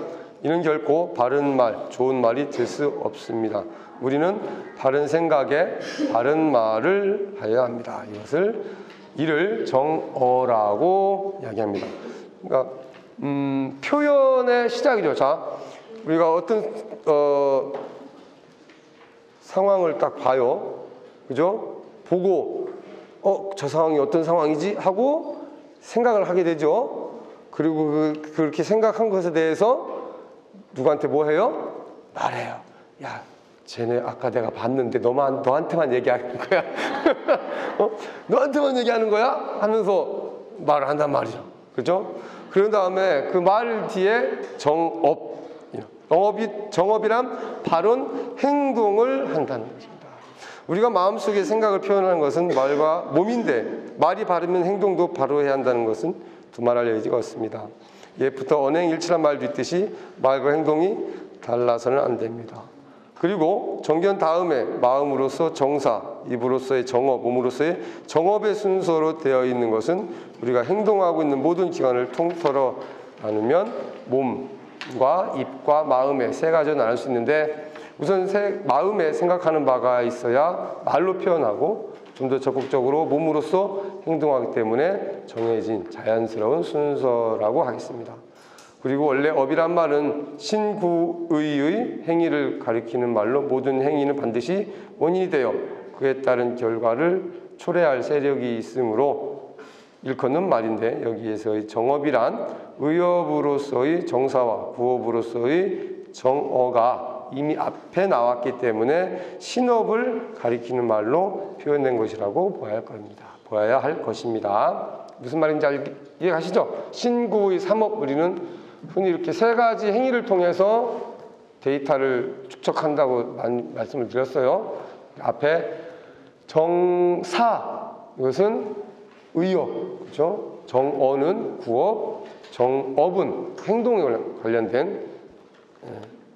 이는 결코 바른 말, 좋은 말이 될 수 없습니다. 우리는 바른 생각에 바른 말을 하여야 합니다. 이를 정어라고 이야기합니다. 그러니까 표현의 시작이죠. 자, 우리가 어떤 상황을 딱 봐요. 그죠? 보고 저 상황이 어떤 상황이지? 하고 생각을 하게 되죠. 그리고 그렇게 생각한 것에 대해서 누구한테 뭐 해요? 말해요. 야, 쟤네 아까 내가 봤는데 너한테만 얘기하는 거야? 너한테만 얘기하는 거야? 하면서 말을 한단 말이죠. 그죠? 그런 다음에 그 말 뒤에 정업이란 바른 행동을 한다는 것입니다. 우리가 마음속에 생각을 표현하는 것은 말과 몸인데 말이 바르면 행동도 바로 해야 한다는 것은 두말할 여지가 없습니다. 예부터 언행일치란 말도 있듯이 말과 행동이 달라서는 안 됩니다. 그리고 정견 다음에 마음으로서 정사, 입으로서의 정업, 몸으로서의 정업의 순서로 되어 있는 것은 우리가 행동하고 있는 모든 기관을 통틀어 나누면 몸과 입과 마음의 세 가지로 나눌 수 있는데, 우선 마음에 생각하는 바가 있어야 말로 표현하고 좀 더 적극적으로 몸으로서 행동하기 때문에 정해진 자연스러운 순서라고 하겠습니다. 그리고 원래 업이란 말은 신구의의 행위를 가리키는 말로 모든 행위는 반드시 원인이 되어 그에 따른 결과를 초래할 세력이 있으므로 일컫는 말인데, 여기에서의 정업이란 의업으로서의 정사와 구업으로서의 정어가 이미 앞에 나왔기 때문에 신업을 가리키는 말로 표현된 것이라고 보아야 할 것입니다. 무슨 말인지 이해가시죠? 신구의 삼업, 우리는 흔히 이렇게 세 가지 행위를 통해서 데이터를 축적한다고 말씀을 드렸어요. 앞에 정사, 이것은 의업, 그렇죠? 정어는 구업, 정업은 행동에 관련된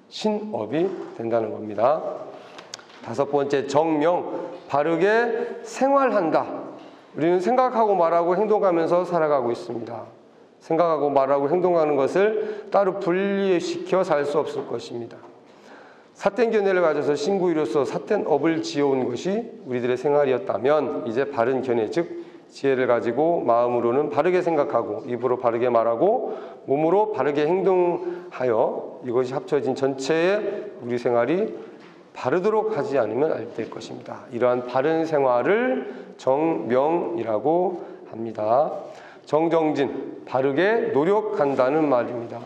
신업이 된다는 겁니다. 다섯 번째, 정명, 바르게 생활한다. 우리는 생각하고 말하고 행동하면서 살아가고 있습니다. 생각하고 말하고 행동하는 것을 따로 분리시켜 살 수 없을 것입니다. 삿된 견해를 가져서 신구이로서 삿된 업을 지어온 것이 우리들의 생활이었다면, 이제 바른 견해, 즉 지혜를 가지고 마음으로는 바르게 생각하고 입으로 바르게 말하고 몸으로 바르게 행동하여 이것이 합쳐진 전체의 우리 생활이 바르도록 하지 않으면 안 될 것입니다. 이러한 바른 생활을 정명이라고 합니다. 정정진, 바르게 노력한다는 말입니다.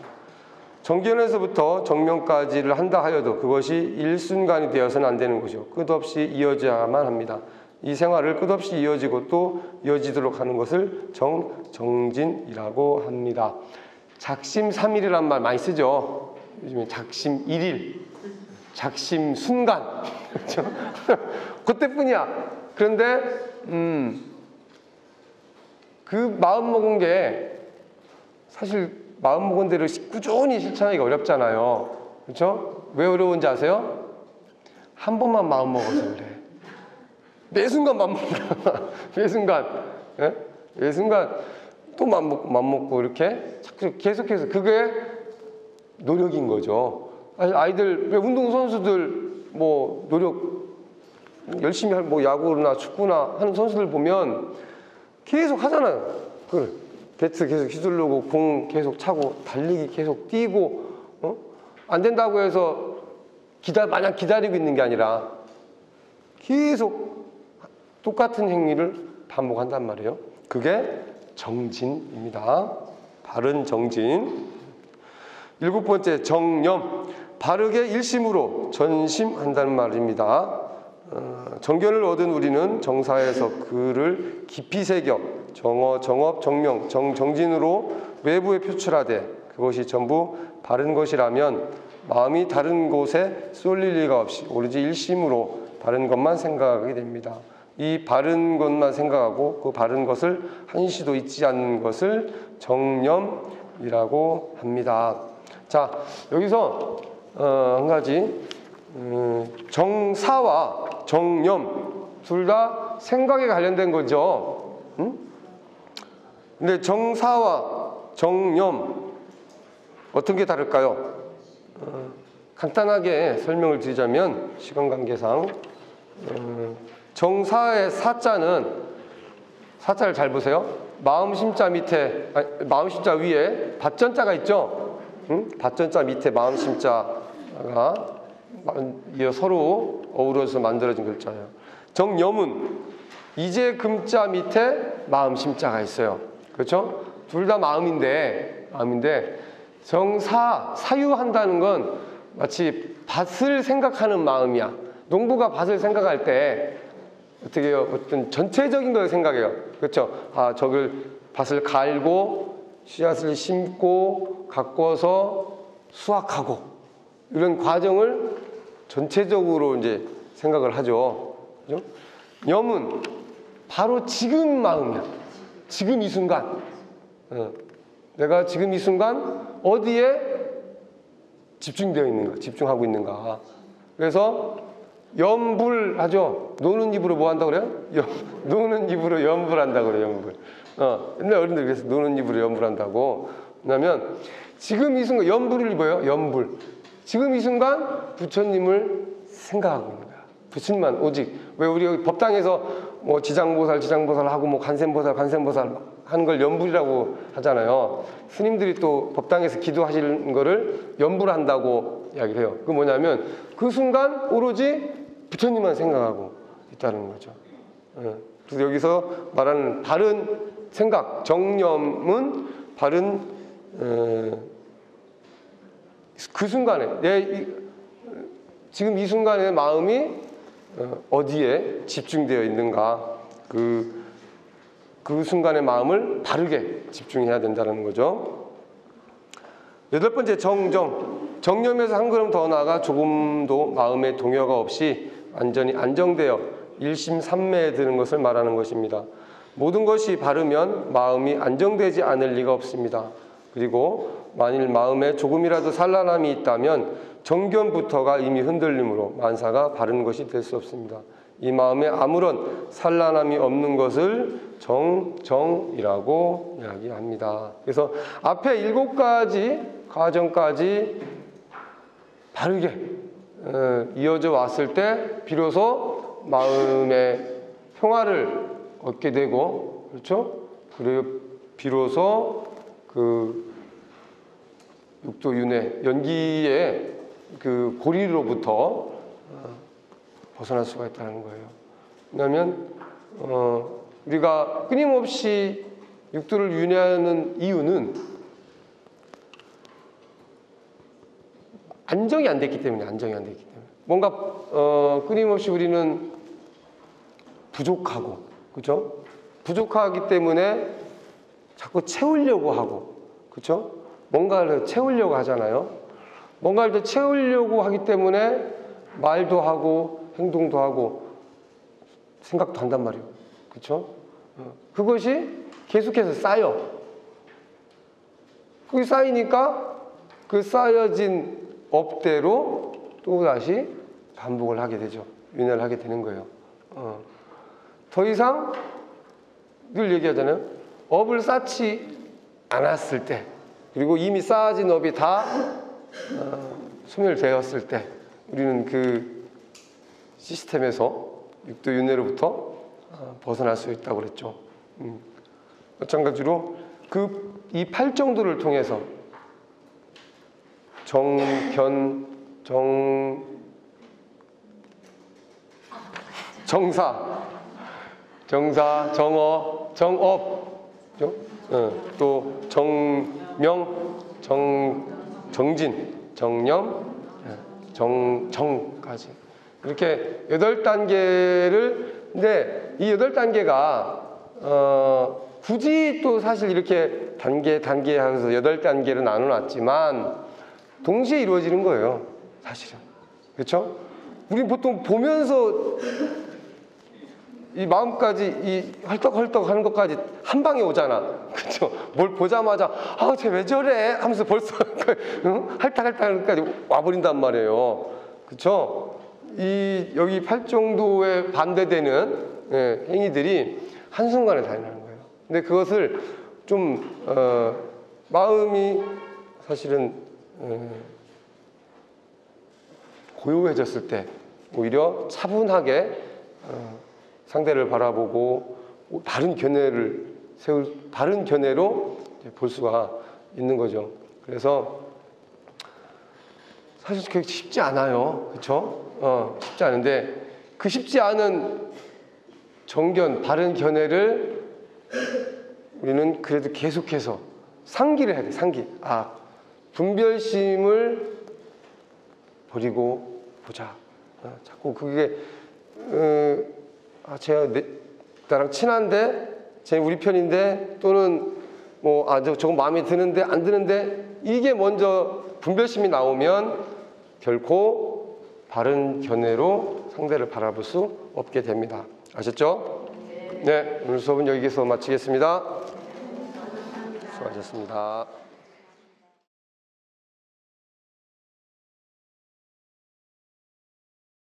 정견에서부터 정명까지를 한다 하여도 그것이 일순간이 되어서는 안 되는 것이요, 끝없이 이어져야만 합니다. 이 생활을 끝없이 이어지고 또 이어지도록 하는 것을 정진이라고 합니다. 작심삼일이란 말 많이 쓰죠. 요즘에 작심일일, 작심순간, 그렇죠? 그때뿐이야. 그런데 그 마음먹은 게 사실 마음먹은 대로 꾸준히 실천하기가 어렵잖아요. 그렇죠? 왜 어려운지 아세요? 한 번만 마음먹어서 그래. 매 순간 맘먹고 매 순간, 예? 매 순간 또 맘먹고 이렇게 계속해서, 그게 노력인 거죠. 아이들, 왜 운동선수들 뭐 노력 열심히 할, 뭐 야구나 축구나 하는 선수들 보면 계속 하잖아요. 배트 계속 휘두르고 공 계속 차고 달리기 계속 뛰고, 안 된다고 해서 마냥 기다리고 있는 게 아니라 계속 똑같은 행위를 반복한단 말이에요. 그게 정진입니다. 바른 정진. 일곱 번째, 정념, 바르게 일심으로 전심한다는 말입니다. 정견을 얻은 우리는 정사에서 그를 깊이 새겨 정어, 정업, 정명, 정진으로 외부에 표출하되 그것이 전부 바른 것이라면 마음이 다른 곳에 쏠릴 리가 없이 오로지 일심으로 바른 것만 생각하게 됩니다. 이 바른 것만 생각하고 그 바른 것을 한시도 잊지 않는 것을 정념이라고 합니다. 자, 여기서 한 가지, 정사와 정념 둘 다 생각에 관련된 거죠. 근데 정사와 정념 어떤 게 다를까요? 간단하게 설명을 드리자면, 시간 관계상 정사의 사자는, 사자를 잘 보세요. 마음 심자 밑에, 마음 심자 위에 밭전자가 있죠. 밭전자 밑에 마음 심자가 서로 어우러져서 만들어진 글자예요. 정념은 이제 금자 밑에 마음 심자가 있어요. 그렇죠? 둘 다 마음인데 사유한다는 건 마치 밭을 생각하는 마음이야. 농부가 밭을 생각할 때 어떻게 해요? 어떤 전체적인 걸 생각해요. 그렇죠? 저걸 밭을 갈고 씨앗을 심고 가꿔서 수확하고, 이런 과정을 전체적으로 이제 생각을 하죠. 그죠? 염은 바로 지금 마음이야. 지금 이 순간. 내가 지금 이 순간 어디에 집중되어 있는가, 집중하고 있는가. 그래서 염불하죠. 노는 입으로 뭐 한다고 그래요? 노는 입으로 염불한다고 그래요. 염불. 옛날 어른들 그래서 노는 입으로 염불한다고. 왜냐면 지금 이 순간 염불이 뭐예요? 염불. 지금 이 순간 부처님을 생각하고 있는 거야. 부처님만 오직. 왜 우리 여기 법당에서 뭐 지장보살 하고 뭐 관세음보살 하는 걸 연불이라고 하잖아요. 스님들이 또 법당에서 기도하시는 거를 연불 한다고 이야기를 해요. 그 뭐냐면 그 순간 오로지 부처님만 생각하고 있다는 거죠. 그래서 여기서 말하는 바른 생각, 정념은 바른 그 순간에 지금 이 순간에 마음이 어디에 집중되어 있는가, 그 순간의 마음을 바르게 집중해야 된다는 거죠. 8번째 정념에서 한 걸음 더 나아가 조금도 마음의 동요가 없이 완전히 안정되어 일심삼매에 드는 것을 말하는 것입니다. 모든 것이 바르면 마음이 안정되지 않을 리가 없습니다. 그리고 만일 마음에 조금이라도 산란함이 있다면 정견부터가 이미 흔들림으로 만사가 바른 것이 될 수 없습니다. 이 마음에 아무런 산란함이 없는 것을 정이라고 이야기합니다. 그래서 앞에 7가지 과정까지 바르게 이어져 왔을 때 비로소 마음의 평화를 얻게 되고, 그렇죠? 그리고 비로소 그 육도윤회 연기의 그 고리로부터 벗어날 수가 있다는 거예요. 왜냐하면 우리가 끊임없이 육도를 윤회하는 이유는 안정이 안 됐기 때문에, 뭔가 끊임없이 우리는 부족하고, 그죠? 부족하기 때문에 자꾸 채우려고 하고, 그죠? 뭔가를 채우려고 하잖아요. 뭔가를 더 채우려고 하기 때문에 말도 하고 행동도 하고 생각도 한단 말이에요. 그렇죠? 그것이 계속해서 쌓여. 그게 쌓이니까 그 쌓여진 업대로 또다시 반복을 하게 되죠. 윤회를 하게 되는 거예요. 더 이상 늘 얘기하잖아요. 업을 쌓지 않았을 때, 그리고 이미 쌓아진 업이 다 소멸되었을 때 우리는 그 시스템에서 육도윤회로부터 벗어날 수 있다고 그랬죠. 마찬가지로 이 8정도를 통해서 정사, 정어, 정업, 또 정명, 정진, 정념, 정까지 이렇게 8단계를, 근데 이 8단계가 굳이 또 사실 이렇게 단계 하면서 8단계를 나눠놨지만 동시에 이루어지는 거예요, 사실은. 그렇죠? 우리 보통 보면서 이 마음까지 이 헐떡헐떡 하는 것까지 한 방에 오잖아. 그렇죠? 뭘 보자마자 쟤 왜 저래? 하면서 벌써 할딱할딱까지 와버린단 말이에요. 그렇죠? 여기 8정도에 반대되는 행위들이 한순간에 다 일어나는 거예요. 근데 그것을 좀 마음이 사실은 고요해졌을 때 오히려 차분하게 상대를 바라보고 바른 견해로 볼 수가 있는 거죠. 그래서 사실 그게 쉽지 않아요. 그렇죠? 쉽지 않은데 그 쉽지 않은 정견, 바른 견해를 우리는 그래도 계속해서 상기를 해야 돼. 상기. 분별심을 버리고 보자. 자꾸 그게 제가 나랑 친한데, 쟤 우리 편인데, 또는 저건 마음에 드는데 안 드는데, 이게 먼저 분별심이 나오면 결코 바른 견해로 상대를 바라볼 수 없게 됩니다. 아셨죠? 네, 오늘 수업은 여기서 마치겠습니다. 수고하셨습니다.